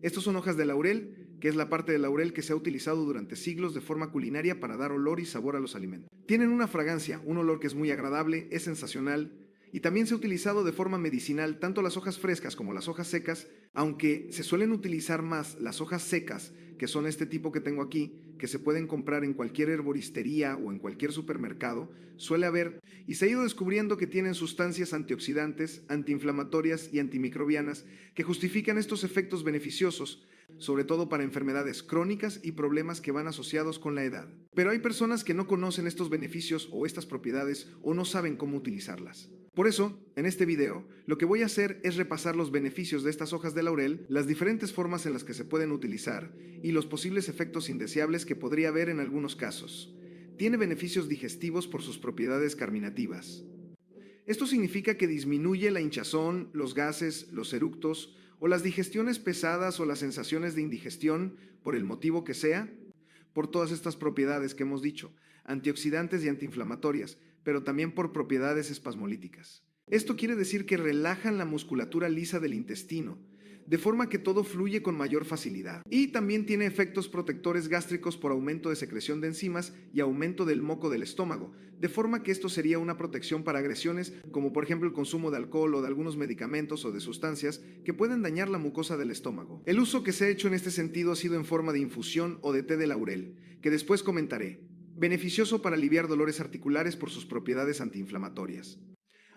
Estos son hojas de laurel, que es la parte del laurel que se ha utilizado durante siglos de forma culinaria para dar olor y sabor a los alimentos. Tienen una fragancia, un olor que es muy agradable, es sensacional, y también se ha utilizado de forma medicinal tanto las hojas frescas como las hojas secas, aunque se suelen utilizar más las hojas secas, que son este tipo que tengo aquí, que se pueden comprar en cualquier herboristería o en cualquier supermercado, suele haber, y se ha ido descubriendo que tienen sustancias antioxidantes, antiinflamatorias y antimicrobianas que justifican estos efectos beneficiosos, sobre todo para enfermedades crónicas y problemas que van asociados con la edad. Pero hay personas que no conocen estos beneficios o estas propiedades o no saben cómo utilizarlas. Por eso, en este video, lo que voy a hacer es repasar los beneficios de estas hojas de laurel, las diferentes formas en las que se pueden utilizar y los posibles efectos indeseables que podría haber en algunos casos. Tiene beneficios digestivos por sus propiedades carminativas. Esto significa que disminuye la hinchazón, los gases, los eructos o las digestiones pesadas o las sensaciones de indigestión, por el motivo que sea, por todas estas propiedades que hemos dicho, antioxidantes y antiinflamatorias, pero también por propiedades espasmolíticas. Esto quiere decir que relajan la musculatura lisa del intestino, de forma que todo fluye con mayor facilidad. Y también tiene efectos protectores gástricos por aumento de secreción de enzimas y aumento del moco del estómago, de forma que esto sería una protección para agresiones como por ejemplo el consumo de alcohol o de algunos medicamentos o de sustancias que pueden dañar la mucosa del estómago. El uso que se ha hecho en este sentido ha sido en forma de infusión o de té de laurel, que después comentaré. Beneficioso para aliviar dolores articulares por sus propiedades antiinflamatorias.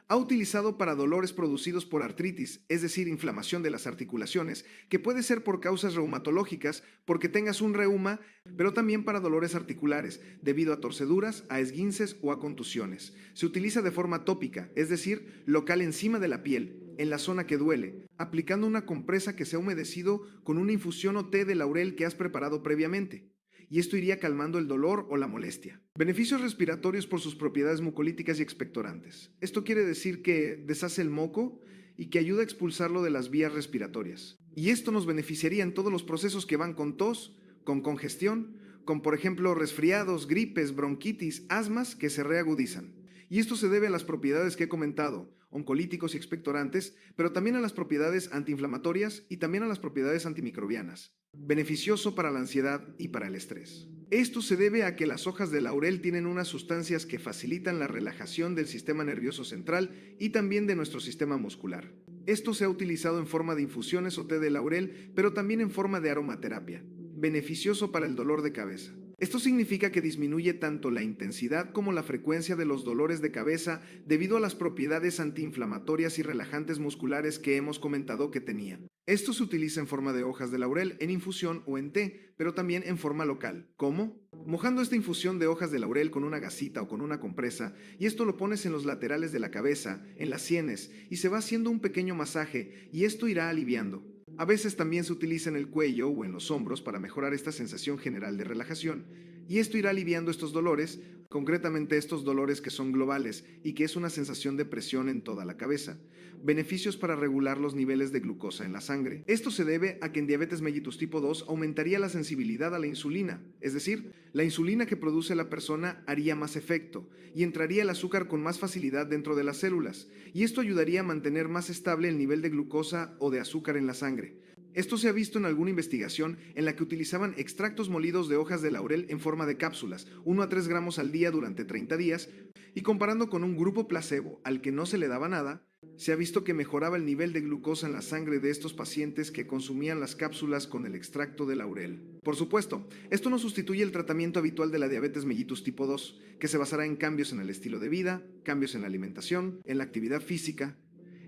Ha utilizado para dolores producidos por artritis, es decir, inflamación de las articulaciones, que puede ser por causas reumatológicas, porque tengas un reuma, pero también para dolores articulares, debido a torceduras, a esguinces o a contusiones. Se utiliza de forma tópica, es decir, local encima de la piel, en la zona que duele, aplicando una compresa que se ha humedecido con una infusión o té de laurel que has preparado previamente. Y esto iría calmando el dolor o la molestia. Beneficios respiratorios por sus propiedades mucolíticas y expectorantes. Esto quiere decir que deshace el moco y que ayuda a expulsarlo de las vías respiratorias. Y esto nos beneficiaría en todos los procesos que van con tos, con congestión, con por ejemplo resfriados, gripes, bronquitis, asmas que se reagudizan. Y esto se debe a las propiedades que he comentado, oncolíticos y expectorantes, pero también a las propiedades antiinflamatorias y también a las propiedades antimicrobianas. Beneficioso para la ansiedad y para el estrés. Esto se debe a que las hojas de laurel tienen unas sustancias que facilitan la relajación del sistema nervioso central y también de nuestro sistema muscular. Esto se ha utilizado en forma de infusiones o té de laurel, pero también en forma de aromaterapia. Beneficioso para el dolor de cabeza. Esto significa que disminuye tanto la intensidad como la frecuencia de los dolores de cabeza debido a las propiedades antiinflamatorias y relajantes musculares que hemos comentado que tenía. Esto se utiliza en forma de hojas de laurel, en infusión o en té, pero también en forma local. ¿Cómo? Mojando esta infusión de hojas de laurel con una gasita o con una compresa, y esto lo pones en los laterales de la cabeza, en las sienes, y se va haciendo un pequeño masaje, y esto irá aliviando. A veces también se utiliza en el cuello o en los hombros para mejorar esta sensación general de relajación, y esto irá aliviando estos dolores, concretamente estos dolores que son globales y que es una sensación de presión en toda la cabeza. Beneficios para regular los niveles de glucosa en la sangre. Esto se debe a que en diabetes mellitus tipo 2 aumentaría la sensibilidad a la insulina, es decir, la insulina que produce la persona haría más efecto y entraría el azúcar con más facilidad dentro de las células, y esto ayudaría a mantener más estable el nivel de glucosa o de azúcar en la sangre. Esto se ha visto en alguna investigación en la que utilizaban extractos molidos de hojas de laurel en forma de cápsulas, 1 a 3 gramos al día durante 30 días, y comparando con un grupo placebo al que no se le daba nada, se ha visto que mejoraba el nivel de glucosa en la sangre de estos pacientes que consumían las cápsulas con el extracto de laurel. Por supuesto, esto no sustituye el tratamiento habitual de la diabetes mellitus tipo 2, que se basará en cambios en el estilo de vida, cambios en la alimentación, en la actividad física,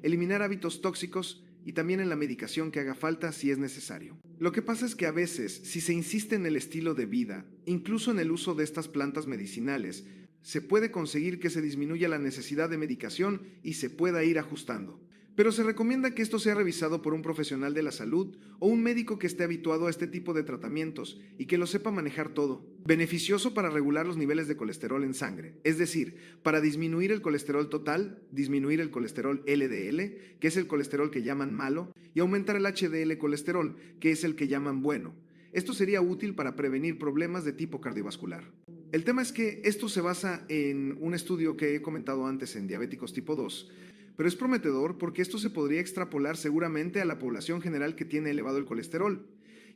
eliminar hábitos tóxicos y también en la medicación que haga falta si es necesario. Lo que pasa es que a veces, si se insiste en el estilo de vida, incluso en el uso de estas plantas medicinales, se puede conseguir que se disminuya la necesidad de medicación y se pueda ir ajustando. Pero se recomienda que esto sea revisado por un profesional de la salud o un médico que esté habituado a este tipo de tratamientos y que lo sepa manejar todo. Beneficioso para regular los niveles de colesterol en sangre, es decir, para disminuir el colesterol total, disminuir el colesterol LDL, que es el colesterol que llaman malo, y aumentar el HDL colesterol, que es el que llaman bueno. Esto sería útil para prevenir problemas de tipo cardiovascular. El tema es que esto se basa en un estudio que he comentado antes en diabéticos tipo 2, pero es prometedor porque esto se podría extrapolar seguramente a la población general que tiene elevado el colesterol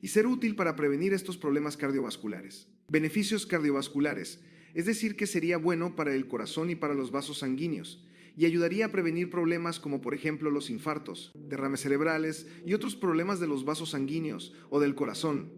y ser útil para prevenir estos problemas cardiovasculares. Beneficios cardiovasculares, es decir, que sería bueno para el corazón y para los vasos sanguíneos, y ayudaría a prevenir problemas como por ejemplo los infartos, derrames cerebrales y otros problemas de los vasos sanguíneos o del corazón.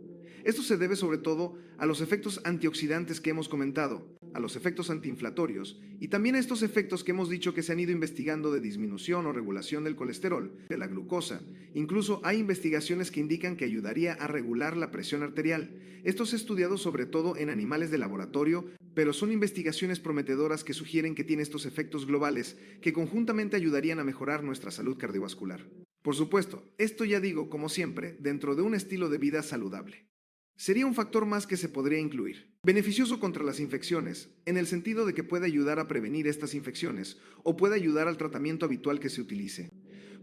Esto se debe sobre todo a los efectos antioxidantes que hemos comentado, a los efectos antiinflamatorios y también a estos efectos que hemos dicho que se han ido investigando de disminución o regulación del colesterol, de la glucosa. Incluso hay investigaciones que indican que ayudaría a regular la presión arterial. Esto se ha estudiado sobre todo en animales de laboratorio, pero son investigaciones prometedoras que sugieren que tiene estos efectos globales que conjuntamente ayudarían a mejorar nuestra salud cardiovascular. Por supuesto, esto ya digo, como siempre, dentro de un estilo de vida saludable. Sería un factor más que se podría incluir. Beneficioso contra las infecciones, en el sentido de que puede ayudar a prevenir estas infecciones o puede ayudar al tratamiento habitual que se utilice.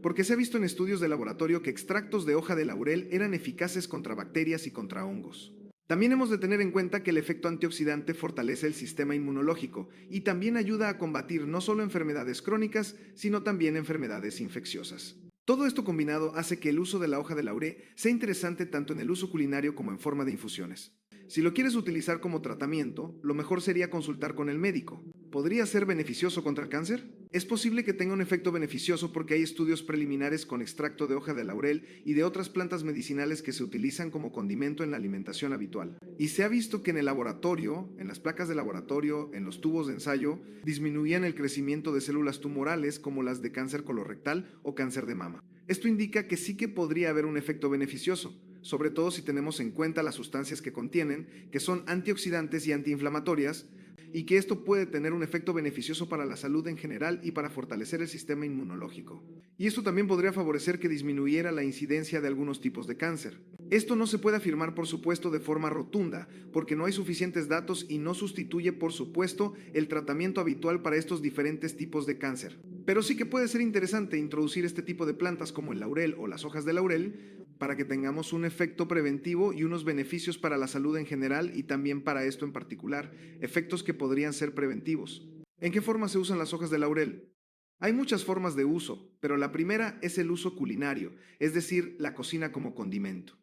Porque se ha visto en estudios de laboratorio que extractos de hoja de laurel eran eficaces contra bacterias y contra hongos. También hemos de tener en cuenta que el efecto antioxidante fortalece el sistema inmunológico y también ayuda a combatir no solo enfermedades crónicas, sino también enfermedades infecciosas. Todo esto combinado hace que el uso de la hoja de laurel sea interesante tanto en el uso culinario como en forma de infusiones. Si lo quieres utilizar como tratamiento, lo mejor sería consultar con el médico. ¿Podría ser beneficioso contra el cáncer? Es posible que tenga un efecto beneficioso porque hay estudios preliminares con extracto de hoja de laurel y de otras plantas medicinales que se utilizan como condimento en la alimentación habitual. Y se ha visto que en el laboratorio, en las placas de laboratorio, en los tubos de ensayo, disminuían el crecimiento de células tumorales como las de cáncer colorectal o cáncer de mama. Esto indica que sí que podría haber un efecto beneficioso, sobre todo si tenemos en cuenta las sustancias que contienen, que son antioxidantes y antiinflamatorias, y que esto puede tener un efecto beneficioso para la salud en general y para fortalecer el sistema inmunológico. Y esto también podría favorecer que disminuyera la incidencia de algunos tipos de cáncer. Esto no se puede afirmar, por supuesto, de forma rotunda, porque no hay suficientes datos y no sustituye, por supuesto, el tratamiento habitual para estos diferentes tipos de cáncer. Pero sí que puede ser interesante introducir este tipo de plantas como el laurel o las hojas de laurel para que tengamos un efecto preventivo y unos beneficios para la salud en general y también para esto en particular, efectos que podrían ser preventivos. ¿En qué forma se usan las hojas de laurel? Hay muchas formas de uso, pero la primera es el uso culinario, es decir, la cocina como condimento.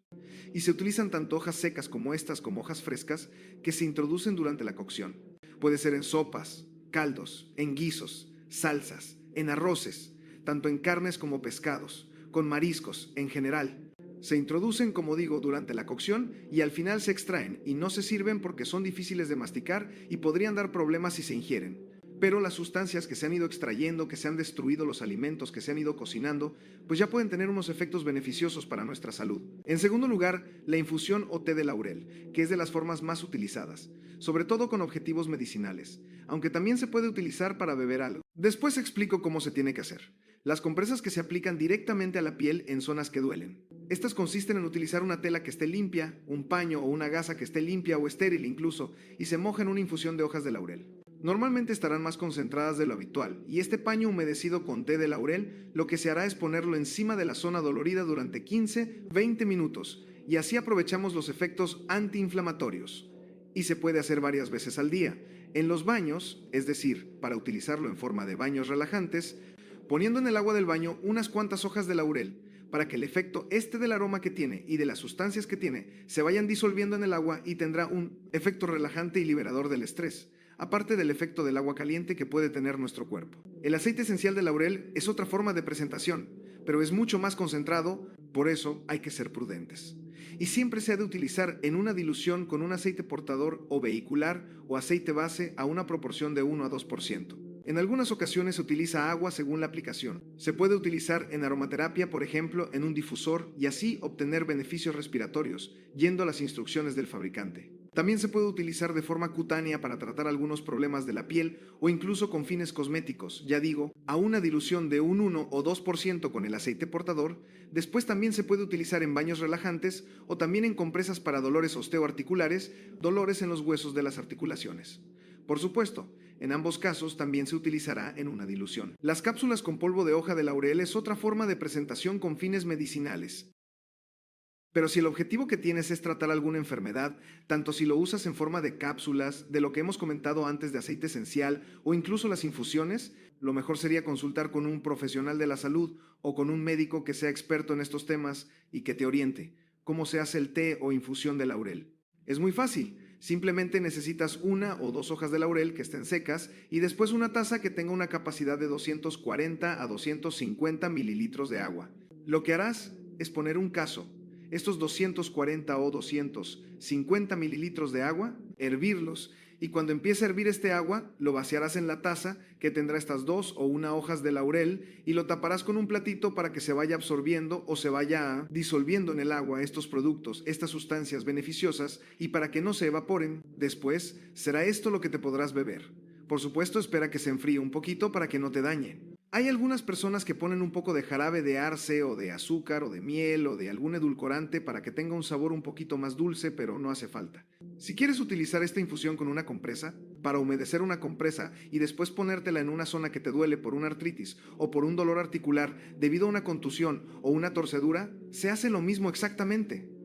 Y se utilizan tanto hojas secas como estas como hojas frescas que se introducen durante la cocción. Puede ser en sopas, caldos, en guisos, salsas, en arroces, tanto en carnes como pescados, con mariscos en general. Se introducen, como digo, durante la cocción y al final se extraen y no se sirven porque son difíciles de masticar y podrían dar problemas si se ingieren. Pero las sustancias que se han ido extrayendo, que se han destruido los alimentos, que se han ido cocinando, pues ya pueden tener unos efectos beneficiosos para nuestra salud. En segundo lugar, la infusión o té de laurel, que es de las formas más utilizadas, sobre todo con objetivos medicinales, aunque también se puede utilizar para beber algo. Después explico cómo se tiene que hacer. Las compresas que se aplican directamente a la piel en zonas que duelen. Estas consisten en utilizar una tela que esté limpia, un paño o una gasa que esté limpia o estéril incluso, y se moja en una infusión de hojas de laurel. Normalmente estarán más concentradas de lo habitual, y este paño humedecido con té de laurel lo que se hará es ponerlo encima de la zona dolorida durante 15-20 minutos, y así aprovechamos los efectos antiinflamatorios. Y se puede hacer varias veces al día. En los baños, es decir, para utilizarlo en forma de baños relajantes, poniendo en el agua del baño unas cuantas hojas de laurel, para que el efecto del aroma que tiene y de las sustancias que tiene se vayan disolviendo en el agua y tendrá un efecto relajante y liberador del estrés, aparte del efecto del agua caliente que puede tener nuestro cuerpo. El aceite esencial de laurel es otra forma de presentación, pero es mucho más concentrado, por eso hay que ser prudentes. Y siempre se ha de utilizar en una dilución con un aceite portador o vehicular o aceite base a una proporción de 1 a 2%. En algunas ocasiones se utiliza agua según la aplicación. Se puede utilizar en aromaterapia, por ejemplo, en un difusor y así obtener beneficios respiratorios, yendo a las instrucciones del fabricante. También se puede utilizar de forma cutánea para tratar algunos problemas de la piel o incluso con fines cosméticos, ya digo, a una dilución de un 1 o 2% con el aceite portador. Después también se puede utilizar en baños relajantes o también en compresas para dolores osteoarticulares, dolores en los huesos de las articulaciones. Por supuesto, en ambos casos también se utilizará en una dilución. Las cápsulas con polvo de hoja de laurel es otra forma de presentación con fines medicinales. Pero si el objetivo que tienes es tratar alguna enfermedad, tanto si lo usas en forma de cápsulas, de lo que hemos comentado antes de aceite esencial o incluso las infusiones, lo mejor sería consultar con un profesional de la salud o con un médico que sea experto en estos temas y que te oriente cómo se hace el té o infusión de laurel. Es muy fácil. Simplemente necesitas una o dos hojas de laurel que estén secas y después una taza que tenga una capacidad de 240 a 250 mililitros de agua. Lo que harás es poner un cazo, estos 240 o 250 mililitros de agua, hervirlos, y cuando empiece a hervir este agua, lo vaciarás en la taza que tendrá estas dos o una hojas de laurel y lo taparás con un platito para que se vaya absorbiendo o se vaya disolviendo en el agua estos productos, estas sustancias beneficiosas, y para que no se evaporen. Después, será esto lo que te podrás beber. Por supuesto, espera que se enfríe un poquito para que no te dañe. Hay algunas personas que ponen un poco de jarabe de arce o de azúcar o de miel o de algún edulcorante para que tenga un sabor un poquito más dulce, pero no hace falta. Si quieres utilizar esta infusión con una compresa, para humedecer una compresa y después ponértela en una zona que te duele por una artritis o por un dolor articular debido a una contusión o una torcedura, se hace lo mismo exactamente.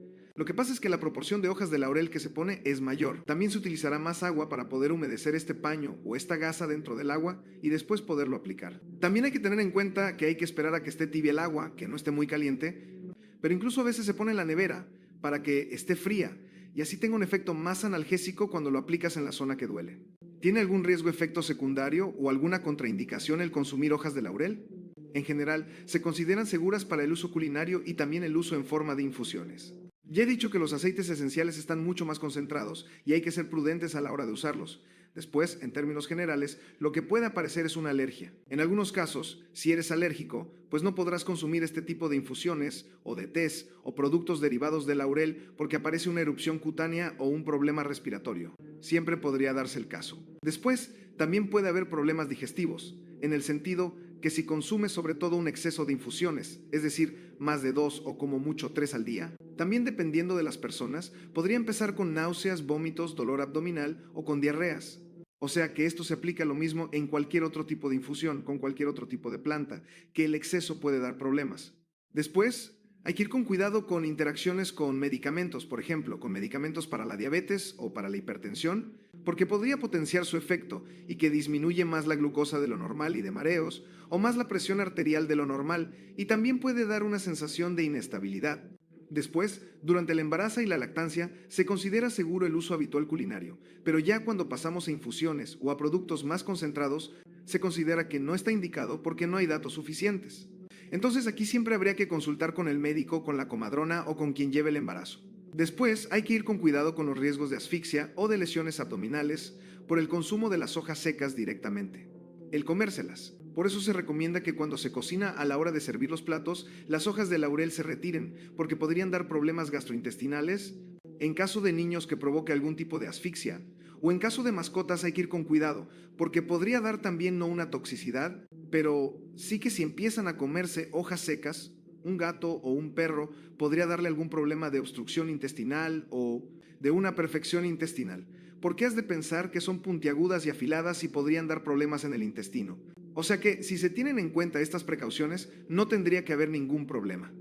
Lo que pasa es que la proporción de hojas de laurel que se pone es mayor. También se utilizará más agua para poder humedecer este paño o esta gasa dentro del agua y después poderlo aplicar. También hay que tener en cuenta que hay que esperar a que esté tibia el agua, que no esté muy caliente, pero incluso a veces se pone en la nevera para que esté fría y así tenga un efecto más analgésico cuando lo aplicas en la zona que duele. ¿Tiene algún riesgo efecto secundario o alguna contraindicación el consumir hojas de laurel? En general, se consideran seguras para el uso culinario y también el uso en forma de infusiones. Ya he dicho que los aceites esenciales están mucho más concentrados y hay que ser prudentes a la hora de usarlos. Después, en términos generales, lo que puede aparecer es una alergia. En algunos casos, si eres alérgico, pues no podrás consumir este tipo de infusiones o de tés o productos derivados del laurel porque aparece una erupción cutánea o un problema respiratorio. Siempre podría darse el caso. Después, también puede haber problemas digestivos, en el sentido que si consumes sobre todo un exceso de infusiones, es decir, más de 2 o como mucho 3 al día, también dependiendo de las personas, podría empezar con náuseas, vómitos, dolor abdominal o con diarreas. O sea que esto se aplica lo mismo en cualquier otro tipo de infusión, con cualquier otro tipo de planta, que el exceso puede dar problemas. Después, hay que ir con cuidado con interacciones con medicamentos, por ejemplo, con medicamentos para la diabetes o para la hipertensión, porque podría potenciar su efecto y que disminuye más la glucosa de lo normal y de mareos, o más la presión arterial de lo normal, y también puede dar una sensación de inestabilidad. Después, durante el embarazo y la lactancia, se considera seguro el uso habitual culinario, pero ya cuando pasamos a infusiones o a productos más concentrados, se considera que no está indicado porque no hay datos suficientes. Entonces aquí siempre habría que consultar con el médico, con la comadrona o con quien lleve el embarazo. Después hay que ir con cuidado con los riesgos de asfixia o de lesiones abdominales por el consumo de las hojas secas directamente. El comérselas. Por eso se recomienda que cuando se cocina a la hora de servir los platos, las hojas de laurel se retiren, porque podrían dar problemas gastrointestinales, en caso de niños que provoque algún tipo de asfixia, o en caso de mascotas hay que ir con cuidado, porque podría dar también no una toxicidad, pero sí que si empiezan a comerse hojas secas, un gato o un perro podría darle algún problema de obstrucción intestinal o de una perfección intestinal, porque has de pensar que son puntiagudas y afiladas y podrían dar problemas en el intestino. O sea que, si se tienen en cuenta estas precauciones, no tendría que haber ningún problema.